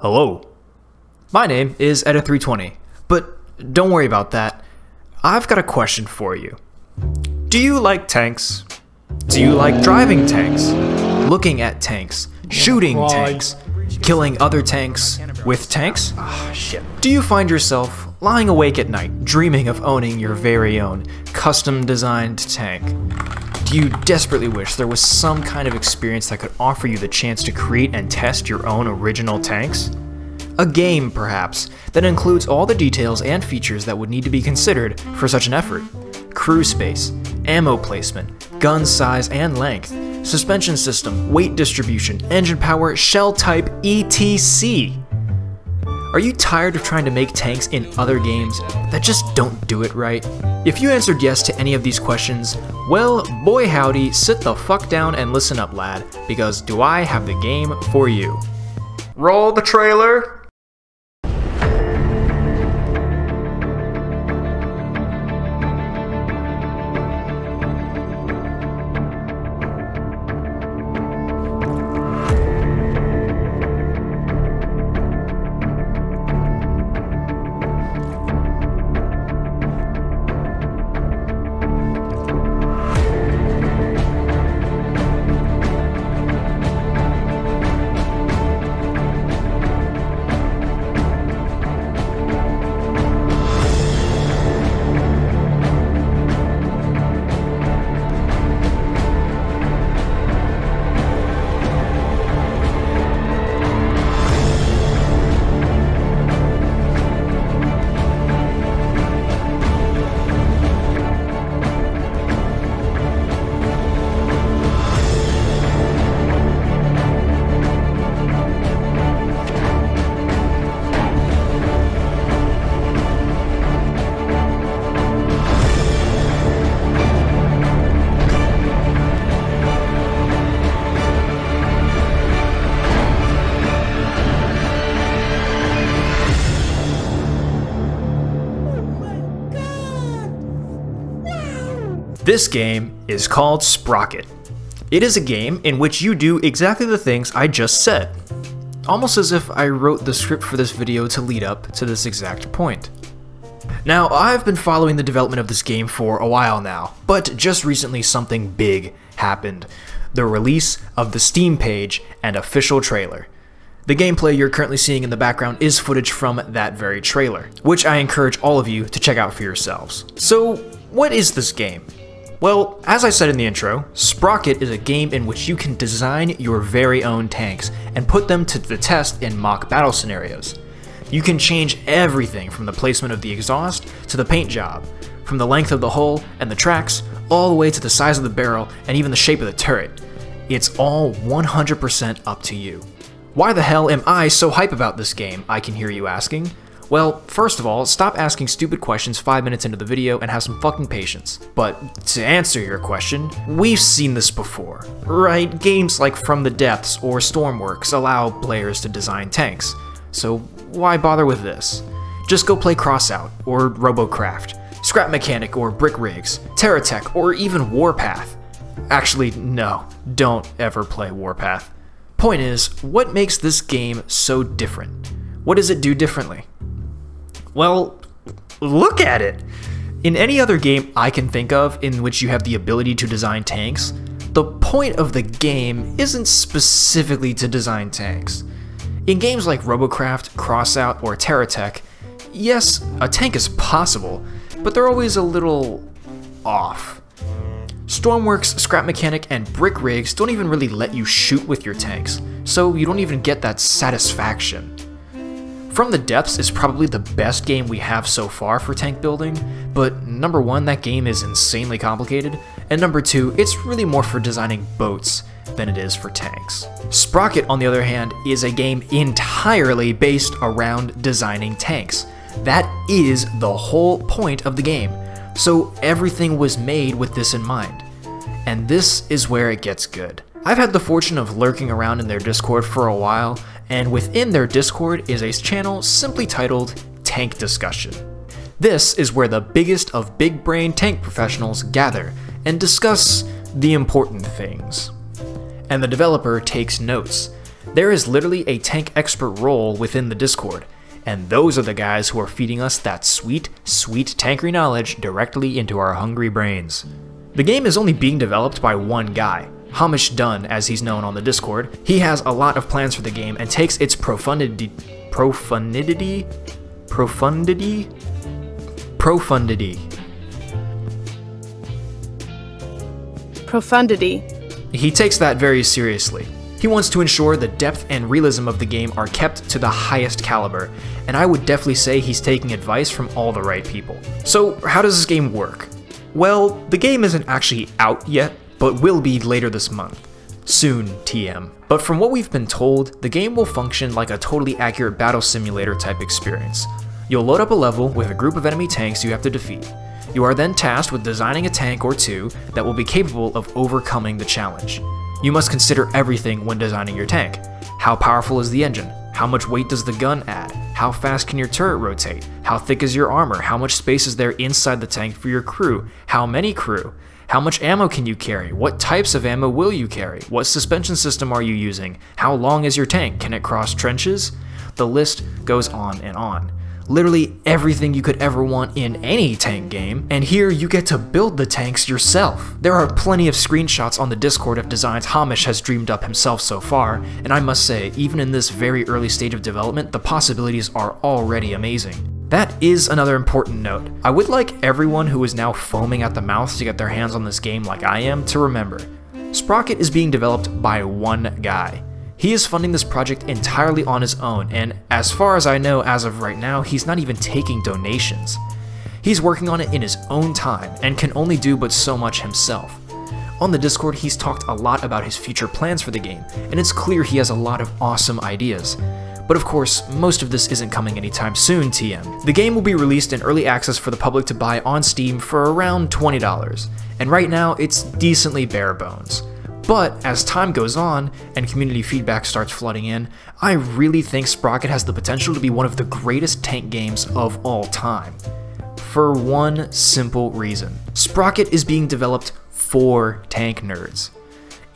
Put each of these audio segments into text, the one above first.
Hello. My name is Edit320, but don't worry about that. I've got a question for you. Do you like tanks? Do you like driving tanks? Looking at tanks? Shooting tanks? Killing other tanks with tanks? Shit. Do you find yourself lying awake at night, dreaming of owning your very own custom-designed tank? Do you desperately wish there was some kind of experience that could offer you the chance to create and test your own original tanks? A game, perhaps, that includes all the details and features that would need to be considered for such an effort. Crew space, ammo placement, gun size and length, suspension system, weight distribution, engine power, shell type, etc. Are you tired of trying to make tanks in other games that just don't do it right? If you answered yes to any of these questions, well, boy howdy, sit the fuck down and listen up, lad, because do I have the game for you. Roll the trailer! This game is called Sprocket. It is a game in which you do exactly the things I just said. Almost as if I wrote the script for this video to lead up to this exact point. Now, I've been following the development of this game for a while now, but just recently something big happened. The release of the Steam page and official trailer. The gameplay you're currently seeing in the background is footage from that very trailer, which I encourage all of you to check out for yourselves. So, what is this game? Well, as I said in the intro, Sprocket is a game in which you can design your very own tanks and put them to the test in mock battle scenarios. You can change everything from the placement of the exhaust to the paint job, from the length of the hull and the tracks, all the way to the size of the barrel and even the shape of the turret. It's all 100% up to you. Why the hell am I so hype about this game, I can hear you asking? Well, first of all, stop asking stupid questions 5 minutes into the video and have some fucking patience. But to answer your question, we've seen this before, right? Games like From the Depths or Stormworks allow players to design tanks, so why bother with this? Just go play Crossout or Robocraft, Scrap Mechanic or Brick Rigs, Terratech or even Warpath. Actually, no, don't ever play Warpath. Point is, what makes this game so different? What does it do differently? Well, look at it! In any other game I can think of in which you have the ability to design tanks, the point of the game isn't specifically to design tanks. In games like Robocraft, Crossout, or Terratech, yes, a tank is possible, but they're always a little off. Stormworks, Scrap Mechanic, and Brick Rigs don't even really let you shoot with your tanks, so you don't even get that satisfaction. From the Depths is probably the best game we have so far for tank building, but number one, that game is insanely complicated, and number two, it's really more for designing boats than it is for tanks. Sprocket, on the other hand, is a game entirely based around designing tanks. That is the whole point of the game, so everything was made with this in mind. And this is where it gets good. I've had the fortune of lurking around in their Discord for a while, and within their Discord is a channel simply titled Tank Discussion. This is where the biggest of big brain tank professionals gather and discuss the important things. And the developer takes notes. There is literally a tank expert role within the Discord, and those are the guys who are feeding us that sweet, sweet tankery knowledge directly into our hungry brains. The game is only being developed by one guy, Hamish Dunn as he's known on the Discord. He has a lot of plans for the game and takes its profundity. He takes that very seriously. He wants to ensure the depth and realism of the game are kept to the highest caliber, and I would definitely say he's taking advice from all the right people. So how does this game work? Well, the game isn't actually out yet, but will be later this month. Soon, TM. But from what we've been told, the game will function like a totally accurate battle simulator type experience. You'll load up a level with a group of enemy tanks you have to defeat. You are then tasked with designing a tank or two that will be capable of overcoming the challenge. You must consider everything when designing your tank. How powerful is the engine? How much weight does the gun add? How fast can your turret rotate? How thick is your armor? How much space is there inside the tank for your crew? How many crew? How much ammo can you carry? What types of ammo will you carry? What suspension system are you using? How long is your tank? Can it cross trenches? The list goes on and on. Literally everything you could ever want in any tank game, and here you get to build the tanks yourself. There are plenty of screenshots on the Discord of designs Hamish has dreamed up himself so far, and I must say, even in this very early stage of development, the possibilities are already amazing. That is another important note. I would like everyone who is now foaming at the mouth to get their hands on this game like I am to remember, Sprocket is being developed by one guy. He is funding this project entirely on his own, and as far as I know as of right now, he's not even taking donations. He's working on it in his own time, and can only do but so much himself. On the Discord, he's talked a lot about his future plans for the game, and it's clear he has a lot of awesome ideas. But of course, most of this isn't coming anytime soon, TM. The game will be released in early access for the public to buy on Steam for around $20, and right now it's decently bare bones. But as time goes on, and community feedback starts flooding in, I really think Sprocket has the potential to be one of the greatest tank games of all time. For one simple reason. Sprocket is being developed for tank nerds.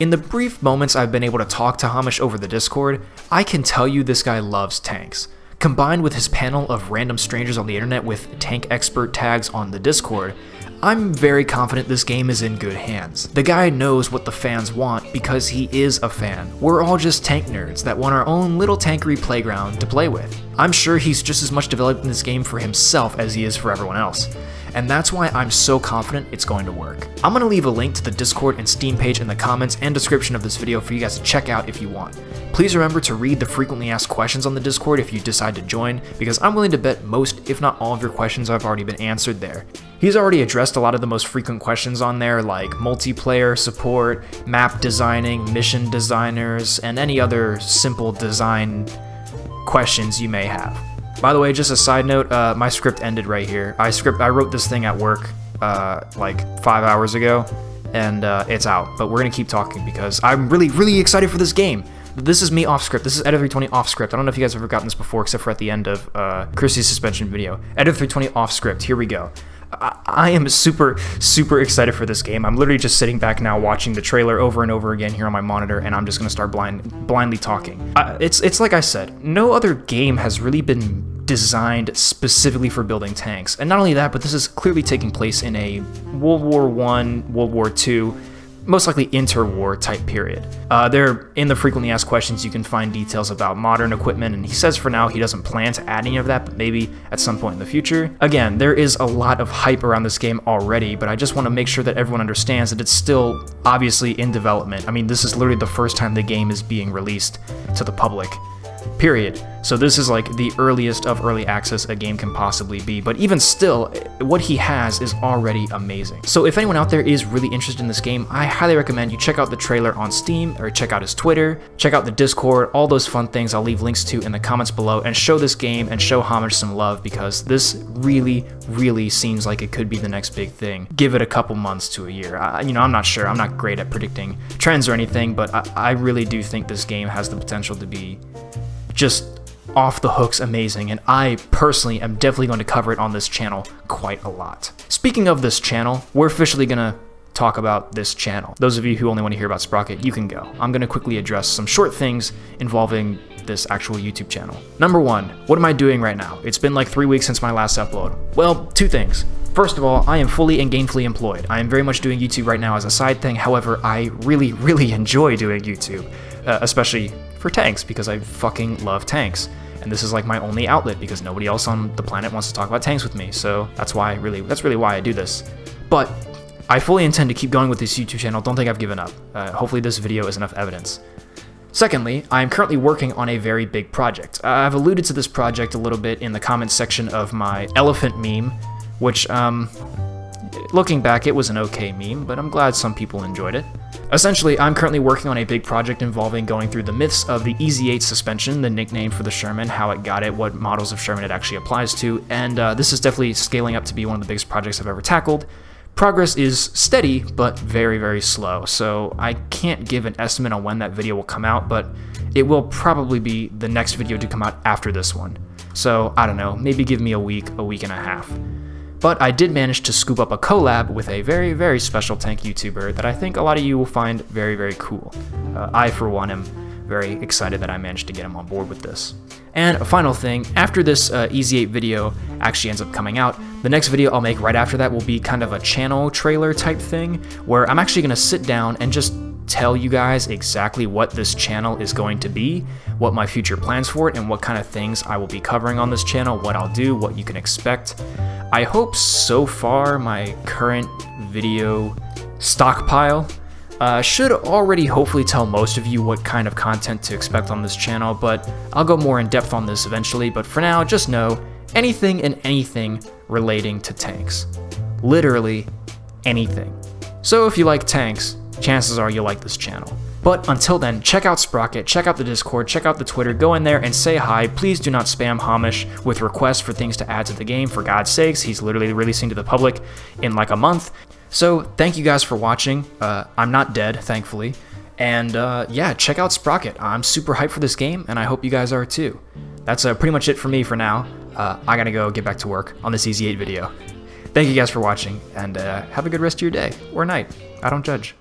In the brief moments I've been able to talk to Hamish over the Discord, I can tell you this guy loves tanks. Combined with his panel of random strangers on the internet with tank expert tags on the Discord, I'm very confident this game is in good hands. The guy knows what the fans want because he is a fan. We're all just tank nerds that want our own little tankery playground to play with. I'm sure he's just as much developing this game for himself as he is for everyone else. And that's why I'm so confident it's going to work. I'm going to leave a link to the Discord and Steam page in the comments and description of this video for you guys to check out if you want. Please remember to read the frequently asked questions on the Discord if you decide to join, because I'm willing to bet most, if not all of your questions have already been answered there. He's already addressed a lot of the most frequent questions on there, like multiplayer support, map designing, mission designers, and any other simple design questions you may have. By the way, just a side note, my script ended right here. I wrote this thing at work like 5 hours ago, and it's out. But we're gonna keep talking because I'm really excited for this game. This is me off script. This is Edit320 off script. I don't know if you guys have ever gotten this before, except for at the end of Chrissy's suspension video. Edit320 off script. Here we go. I am super excited for this game. I'm literally just sitting back now watching the trailer over and over again here on my monitor, and I'm just gonna start blindly talking. It's like I said, no other game has really been designed specifically for building tanks. And not only that, but this is clearly taking place in a World War I, World War II, most likely interwar type period. There, in the frequently asked questions, you can find details about modern equipment, and he says for now he doesn't plan to add any of that, but maybe at some point in the future. Again, there is a lot of hype around this game already, but I just want to make sure that everyone understands that it's still obviously in development. I mean, this is literally the first time the game is being released to the public, period. So this is like the earliest of early access a game can possibly be, but even still, what he has is already amazing. So if anyone out there is really interested in this game, I highly recommend you check out the trailer on Steam, or check out his Twitter, check out the Discord, all those fun things I'll leave links to in the comments below, and show this game and show Hamish some love, because this really seems like it could be the next big thing. Give it a couple months to a year. You know, I'm not sure, I'm not great at predicting trends or anything, but I really do think this game has the potential to be just off the hooks amazing, and I personally am definitely going to cover it on this channel quite a lot. Speaking of this channel, we're officially gonna talk about this channel. Those of you who only want to hear about Sprocket, you can go. I'm going to quickly address some short things involving this actual YouTube channel. Number one, what am I doing right now? It's been like 3 weeks since my last upload. Well, two things. First of all, I am fully and gainfully employed. I am very much doing YouTube right now as a side thing. However, I really enjoy doing YouTube, especially for tanks, because I fucking love tanks. And this is like my only outlet because nobody else on the planet wants to talk about tanks with me. So that's really why I do this. But I fully intend to keep going with this YouTube channel. Don't think I've given up. Hopefully this video is enough evidence. Secondly, I am currently working on a very big project. I've alluded to this project a little bit in the comments section of my elephant meme, which, looking back, it was an okay meme, but I'm glad some people enjoyed it. Essentially, I'm currently working on a big project involving going through the myths of the EZ8 suspension, the nickname for the Sherman, how it got it, what models of Sherman it actually applies to, and this is definitely scaling up to be one of the biggest projects I've ever tackled. Progress is steady, but very slow, so I can't give an estimate on when that video will come out, but it will probably be the next video to come out after this one. So, I don't know, maybe give me a week and a half. But I did manage to scoop up a collab with a very special tank YouTuber that I think a lot of you will find very cool. I, for one, am very excited that I managed to get him on board with this. And a final thing, after this EZ8 video actually ends up coming out, the next video I'll make right after that will be kind of a channel trailer type thing, where I'm actually going to sit down and just tell you guys exactly what this channel is going to be, what my future plans for it, and what kind of things I will be covering on this channel, what I'll do, what you can expect. I hope so far my current video stockpile should already hopefully tell most of you what kind of content to expect on this channel, but I'll go more in depth on this eventually. But for now, just know anything and anything relating to tanks. Literally anything. So if you like tanks, chances are you'll like this channel. But until then, check out Sprocket, check out the Discord, check out the Twitter, go in there and say hi. Please do not spam Hamish with requests for things to add to the game, for God's sakes. He's literally releasing to the public in like a month. So thank you guys for watching. I'm not dead, thankfully. And yeah, check out Sprocket. I'm super hyped for this game, and I hope you guys are too. That's pretty much it for me for now. I gotta go get back to work on this EZ8 video. Thank you guys for watching, and have a good rest of your day, or night. I don't judge.